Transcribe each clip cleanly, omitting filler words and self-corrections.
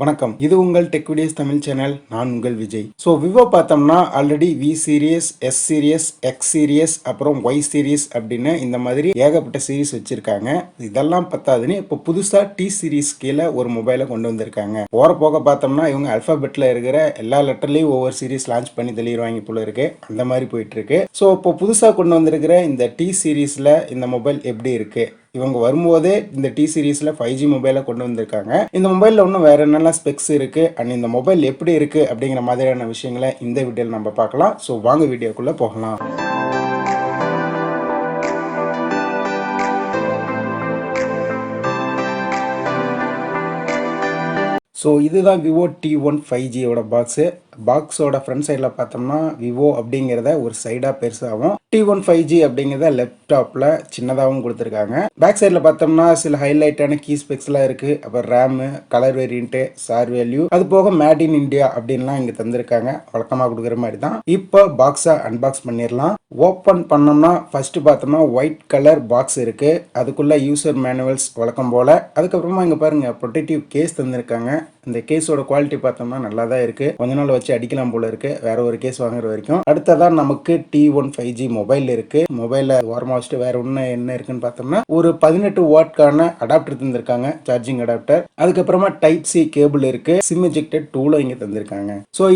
வணக்கம், இது உங்கள் டெக் வீடியோஸ் தமிழ் சேனல். நான் உங்கள் விஜய். விவோ பார்த்தோம்னா already V series, S series, X series, அப்புறம் ஒய் சீரியஸ் அப்படின்னு இந்த மாதிரி ஏகப்பட்ட சீரிஸ் வச்சிருக்காங்க. இதெல்லாம் பத்தாதுன்னு இப்போ புதுசா டி சீரிஸ் கீழே ஒரு மொபைலை கொண்டு வந்திருக்காங்க. போக பார்த்தோம்னா இவங்க அல்பாபெட்ல இருக்கிற எல்லா லெட்டர்லயும் ஒவ்வொரு சீரிஸ் லான்ச் பண்ணி தெளிவாங்க போல இருக்கு. அந்த மாதிரி போயிட்டு இருக்கு. இப்போ புதுசா கொண்டு வந்திருக்கிற இந்த டி சீரிஸ்ல இந்த மொபைல் எப்படி இருக்கு? இவங்க வரும்போதே இந்த டி சீரீஸில் 5G மொபைலை கொண்டு வந்திருக்காங்க. இந்த மொபைலில் இன்னும் வேறு என்னெல்லாம் ஸ்பெக்ஸ் இருக்குது அண்ட் இந்த மொபைல் எப்படி இருக்குது அப்படிங்கிற மாதிரியான விஷயங்களை இந்த வீடியோவில் நம்ம பார்க்கலாம். வாங்க வீடியோக்குள்ளே போகலாம். இதுதான் விவோ T1 5Gயோட பாக்ஸோட ஃப்ரண்ட் சைடில் பார்த்தோம்னா விவோ அப்படிங்கிறத ஒரு சைடாக பெருசாகவும் T1 5G அப்படிங்கிறத லேப்டாப்பில் சின்னதாகவும் கொடுத்துருக்காங்க. பேக் சைடில் பார்த்தோம்னா சில ஹைலைட்டான கீ ஸ்பெக்ஸ்லாம் இருக்குது. அப்புறம் RAM, colour variant, sir value, அது போக மேட் இன் இண்டியா அப்படின்லாம் இங்கே தந்திருக்காங்க. வழக்கமாக கொடுக்குற மாதிரி தான். இப்போ பாக்ஸை அன்பாக்ஸ் பண்ணிடலாம். ஓப்பன் பண்ணோம்னா ஃபர்ஸ்ட் பார்த்தோம்னா ஒயிட் கலர் பாக்ஸ் இருக்குது. அதுக்குள்ளே யூசர் மேனுவல்ஸ் வழக்கம் போல். அதுக்கப்புறமா இங்கே பாருங்கள் ப்ரொடெக்டிவ் கேஸ் தந்திருக்காங்க. இந்த கேஸோட குவாலிட்டி பார்த்தோம்னா நல்லா தான் இருக்குது. கொஞ்ச நாள் வச்சு அடிக்கலாம் போல இருக்குது வேற ஒரு கேஸ் வாங்குற வரைக்கும். அடுத்ததான் நமக்கு T1 5G மொபைல் இருக்குது. மொபைலில் ஓரமாக வச்சுட்டு வேற ஒன்று என்ன இருக்குன்னு பார்த்தோம்னா ஒரு 18 வாட்கான அடாப்டர் தந்திருக்காங்க, சார்ஜிங் அடாப்டர். அதுக்கப்புறமா டைப் சி கேபிள் இருக்கு. சிம் எஜெக்டட் டூலும் இங்கே தந்திருக்காங்க.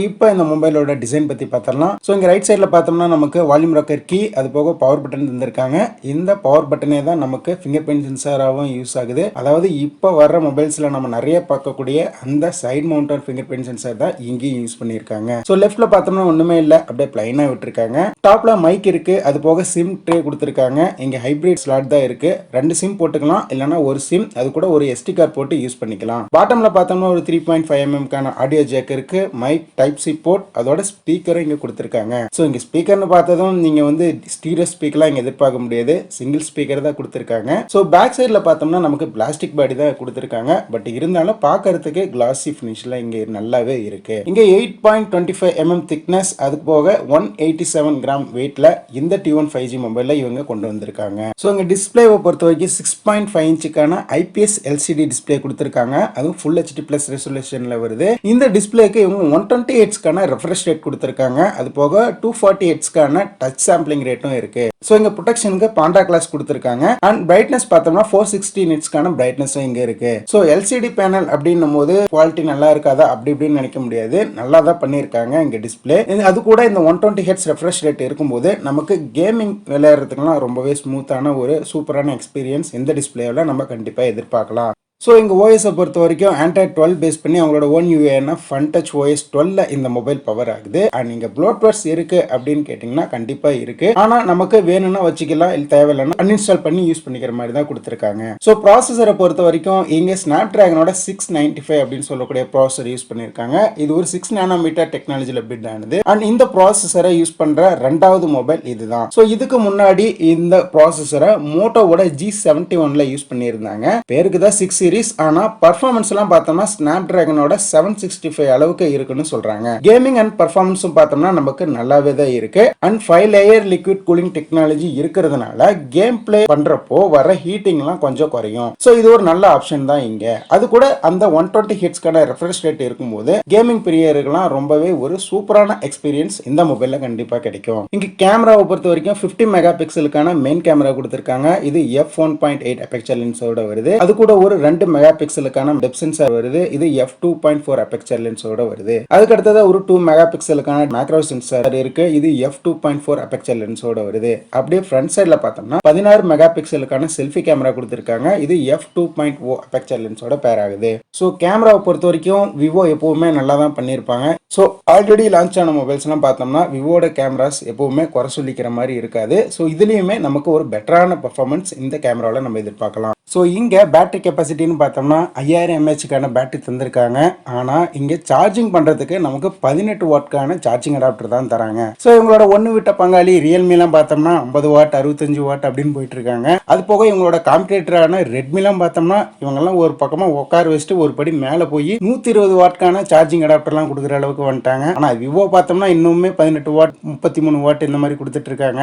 இப்போ இந்த மொபைலோட டிசைன் பற்றி பார்த்தரலாம். இங்கே ரைட் சைடில் பார்த்தோம்னா நமக்கு வால்யூம் ராக்கர் கீ, அது போக பவர் பட்டன் தந்திருக்காங்க. இந்த பவர் பட்டனே தான் நமக்கு ஃபிங்கர் பிரிண்ட் சென்சாராகவும் யூஸ் ஆகுது. அதாவது இப்போ வர்ற மொபைல்ஸில் நம்ம நிறைய பார்க்கக்கூடிய அந்த side mounted finger print sensor தான் இங்கேயும் யூஸ் பண்ணியிருக்காங்க. லெஃப்ட்ல பார்த்தோம்னா ஒண்ணுமே இல்லை, அப்படியே பிளைனா விட்டுருக்காங்க. டாப்ல மைக் இருக்கு, அது போக சிம் ட்ரே கொடுத்துருக்காங்க. இங்க ஹைபிரிட் ஸ்லாட் தான் இருக்கு. 2 சிம் போட்டுக்கலாம், இல்லைன்னா ஒரு சிம், அது கூட ஒரு SD கார்டு போட்டு யூஸ் பண்ணிக்கலாம். பாட்டம்ல பார்த்தோம்னா ஒரு 3.5mm கான ஆடியோ ஜாக் இருக்கு, மைக், டைப் சி போர்ட், அதோட ஸ்பீக்கரும் இங்க கொடுத்துருக்காங்க. இங்க ஸ்பீக்கர்னு பார்த்ததும் நீங்க ஸ்டீரியோ ஸ்பீக்கர்லாம் இங்க எதிர்பார்க்க முடியாது, சிங்கிள் ஸ்பீக்கர் தான் கொடுத்துருக்காங்க. பேக் சைட்ல பார்த்தோம்னா நமக்கு பிளாஸ்டிக் பாடி தான் கொடுத்துருக்காங்க. பட் இருந்தாலும் பார்க்கறதுக்கு கிளாசி ஃபினிஷ்ல இங்க நல்லாவே இருக்கு. இங்க 8.25mm திக்னஸ், அதுக்கு போக 187 கிராம் வெயிட்ல இந்த T1 5G மொபைல்ல இவங்க கொண்டு வந்திருக்காங்க. இங்க டிஸ்பிளேவை பொறுத்த வரைக்கும் 6.5 இன்ச்சுக்கான IPS LCD டிஸ்பிளே கொடுத்திருக்காங்க. அதுவும் Full HD Plus ரெசல்யூஷன்ல வருது. இந்த டிஸ்பிளேக்கு இவங்க 120 Hzக்கான ரெஃப்ரெஷ் ரேட் கொடுத்திருக்காங்க. அது போக 240 Hzக்கான டச் சாம்பிளிங் ரேட்டும் இருக்கு. இங்க ப்ரொடெக்ஷனுக்கு பாண்டா கிளாஸ் கொடுத்திருக்காங்க. அண்ட் பிரைட்னஸ் பார்த்தோம்னா 460 நிட்ஸ்க்கான பிரைட்னஸ் இங்க இருக்கு. LCD பேனல் அப்படின்னும் போது குவாலிட்டி நல்லா இருக்காதா அப்படி இப்படின்னு நினைக்க முடியாது, நல்லா தான் பண்ணியிருக்காங்க இங்க டிஸ்பிளே. அது கூட இந்த 120 Hz ரெஃப்ரெஷ் ரேட் இருக்கும்போது நமக்கு கேமிங் விளையாடுறதுக்குலாம் ரொம்பவே ஸ்மூத்தான ஒரு சூப்பரான எக்ஸ்பீரியன்ஸ் இந்த டிஸ்பிளேவில் நம்ம கண்டிப்பாக எதிர்பார்க்கலாம். இங்க ஓஎஸை பொறுத்த வரைக்கும் Android 12 பேஸ் பண்ணி அவங்களோட ஓன் யூஏனா ஃபன்டச் OS 12ல இந்த மொபைல் பவர் ஆகுது. அண்ட் இங்க ப்ளோட்வேர்ஸ் இருக்கு அப்படின்னு கேட்டீங்கன்னா கண்டிப்பா இருக்கு. ஆனா நமக்கு வேணும்னா வச்சுக்கலாம், இல்ல தேவையில்லைன்னா அன்இன்ஸ்டால் பண்ணி யூஸ் பண்ணிக்கிற மாதிரி தான் கொடுத்துருக்காங்க. ப்ராசஸரை பொறுத்த வரைக்கும் இங்க ஸ்னாப் டிராகனோட 695 அப்படின்னு சொல்லக்கூடிய ப்ராசஸர் யூஸ் பண்ணிருக்காங்க. இது ஒரு 6 நானோமீட்டர் டெக்னாலஜில பில்ட் ஆனது. அண்ட் இந்த ப்ராசஸரை யூஸ் பண்ற 2வது மொபைல் இதுதான். இதுக்கு முன்னாடி இந்த ப்ராசஸரை மோட்டோவோட G71ல யூஸ் பண்ணியிருந்தாங்க. பேருக்கு தான் 6 சீரிஸ், ஆனா பர்ஃபார்மன்ஸ் எல்லாம் பார்த்தோம்னா ஸ்னாப் டிராகனோட 765 அளவுக்கு இருக்குன்னு சொல்றாங்க. கேமிங் அண்ட் பர்ஃபார்மன்ஸும் பார்த்தோம்னா நமக்கு நல்லாவே தான் இருக்கு. And 5 layer liquid cooling technology இருக்கிறதுனால கேம் பிளே பண்றப்போ வர ஹீட்டிங் எல்லாம் கொஞ்சம் குறையும். இது ஒரு நல்ல ஆப்ஷன் தான் இங்க. அது கூட அந்த 120 ஹெர்ட்ஸ்க்கான ரெஃப்ரெஷ் ரேட் இருக்கும்போது கேமிங் பிரியர்களுக்கெல்லாம் ரொம்பவே ஒரு சூப்பரான எக்ஸ்பீரியன்ஸ் இந்த மொபைல்ல கண்டிப்பா கிடைக்கும். இங்க கேமராவை பொறுத்த வரைக்கும் 50 மெகா பிக்சலுக்கான மெயின் கேமரா கொடுத்திருக்காங்க. இது f1.8 அபெக்சர் லென்ஸோட வருது. அது கூட ஒரு 2 மெகா பிக்சலுக்கான டெப்த் சென்சார் வருது. இது f2.4 அபெக்சர் லென்ஸோட வருது. அதுக்கு அடுத்ததா ஒரு 2 மெகா பிக்சலுக்கான மேக்ரோ சென்சார் இருக்கு. இது f2.4 அபெக்சர் லென்ஸோட வருது. அப்படியே ஃப்ரண்ட் சைடுல பார்த்தோம்னா 16 மெகா பிக்சலுக்கான செல்ஃபி கேமரா கொடுத்திருக்காங்க. இது f2.0 அபெக்சர் லென்ஸோட பேர் ஆகுது. கேமராவை பொறுத்த வரைக்கும் விவோ எப்பவுமே நல்லா தான் பண்ணியிருப்பாங்க. ஆல்ரெடி லான்ச் ஆன மொபைல்ஸ் எல்லாம் பார்த்தோம்னா விவோட கேமராஸ் எப்பவுமே குறை சொல்லிக்கிற மாதிரி இருக்காது. இதுலயுமே நமக்கு ஒரு பெட்டரான பெர்ஃபார்மன்ஸ் இந்த கேமராவில் நம்ம எதிர்பார்க்கலாம். இங்க பேட்டரி கெப்பாசிட்டின்னு பார்த்தோம்னா 5000 mAh பேட்டரி தந்திருக்காங்க. ஆனா இங்க சார்ஜிங் பண்றதுக்கு நமக்கு 18 வாட்கான சார்ஜிங் அடாப்டர் தான் தராங்க. இவங்களோட ஒன்னு விட்ட பங்காளி ரியல்மி எல்லாம் பார்த்தோம்னா 50 வாட் 65 வாட் அப்படின்னு போயிட்டு இருக்காங்க. அது போக இவங்களோட காம்படிட்டரான ரெட்மி எல்லாம் பார்த்தோம்னா இவங்க எல்லாம் ஒரு பக்கமா உட்கார வச்சுட்டு ஒரு படி மேல போய் 120 வாட்கான சார்ஜிங் அடாப்டர் எல்லாம் கொடுக்குற அளவுக்கு வந்துட்டாங்க. ஆனா விவோ பார்த்தோம்னா இன்னுமே 18 வாட் 33 வாட் இந்த மாதிரி கொடுத்துட்டு இருக்காங்க.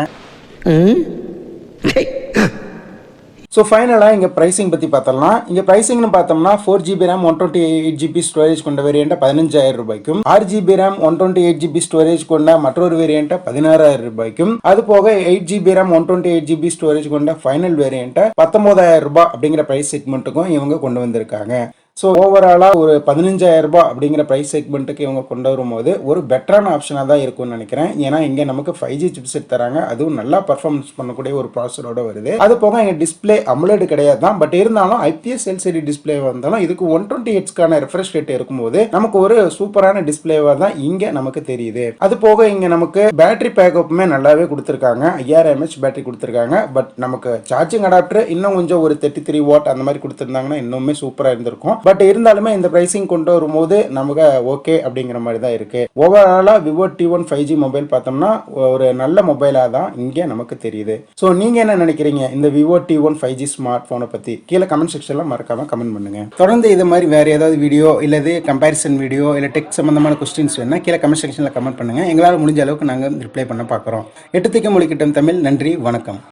ஸோ ஃபைனலாக இங்கே ப்ரைஸிங் பற்றி பார்த்தலாம். இங்கே ப்ரைஸிங்னு பார்த்தோம்னா 4GB RAM 128GB ஸ்டோரேஜ் கொண்ட வேரியண்ட்டை 15,000 ரூபாய்க்கும், 6GB RAM 128GB ஸ்டோரேஜ் கொண்ட மற்றொரு வேரியண்ட்டை 16,000 ரூபாய்க்கும், அது போக 8GB RAM 128GB ஸ்டோரேஜ் கொண்ட ஃபைனல் வேரியண்ட்டை 19,000 ரூபாய் அப்படிங்கிற ப்ரைஸ் செக்மெண்ட்டுக்கும் இவங்க கொண்டு வந்திருக்காங்க. ஸோ ஓவராலாக ஒரு 15,000 ரூபாய் அப்படிங்கிற ப்ரைஸ் செக்மெண்ட்டுக்கு இவங்க கொண்டு வரும்போது ஒரு பெட்டரான ஆப்ஷனாக தான் இருக்கும்னு நினைக்கிறேன். ஏன்னா இங்கே நமக்கு 5G சிப்செட் தராங்க, அதுவும் நல்லா பர்ஃபார்மன்ஸ் பண்ணக்கூடிய ஒரு ப்ராசஸரோட வருது. அது போக இங்கே டிஸ்பிளே அமுலேட் கிடையாது தான், பட் இருந்தாலும் IPS LCD டிஸ்பிளே வந்தாலும் இதுக்கு 120Hzக்கான ரெஃப்ரெஷ் ரேட் இருக்கும்போது நமக்கு ஒரு சூப்பரான டிஸ்பிளேவாக தான் இங்கே நமக்கு தெரியுது. அது போக இங்கே நமக்கு பேட்டரி பேக்கப்புமே நல்லாவே கொடுத்துருக்காங்க. 5000 mAh பேட்டரி கொடுத்துருக்காங்க. பட் நமக்கு சார்ஜிங் அடாப்டர் இன்னும் கொஞ்சம் ஒரு 33 வாட் அந்த மாதிரி கொடுத்துருந்தாங்கன்னா இன்னுமே சூப்பராக இருந்திருக்கும். பட் இருந்தாலுமே இந்த பிரைசிங் கொண்டு வரும்போது நமக்கு ஓகே அப்படிங்கிற மாதிரி தான் இருக்கு. ஓவராலா விவோ T1 5G மொபைல் பார்த்தோம்னா ஒரு நல்ல மொபைலா தான் இங்கே நமக்கு தெரியுது. ஸோ நீங்க என்ன நினைக்கிறீங்க இந்த விவோ T1 5G ஸ்மார்ட் போனை பத்தி? கீழே கமெண்ட் செக்ஷன்ல மறக்காம கமெண்ட் பண்ணுங்க. தொடர்ந்து இது மாதிரி வேற ஏதாவது வீடியோ இல்லது கம்பேரிசன் வீடியோ இல்ல டெக் சம்பந்தமான கொஸ்டின்ஸ் வேணா கீழே கமெண்ட் செக்ஷன்ல கமெண்ட் பண்ணுங்க. எங்களால் முடிஞ்ச அளவுக்கு நாங்கள் ரிப்ளை பண்ண பார்க்குறோம். எட்டு திக்க மொழிக்கிட்டம் தமிழ். நன்றி, வணக்கம்.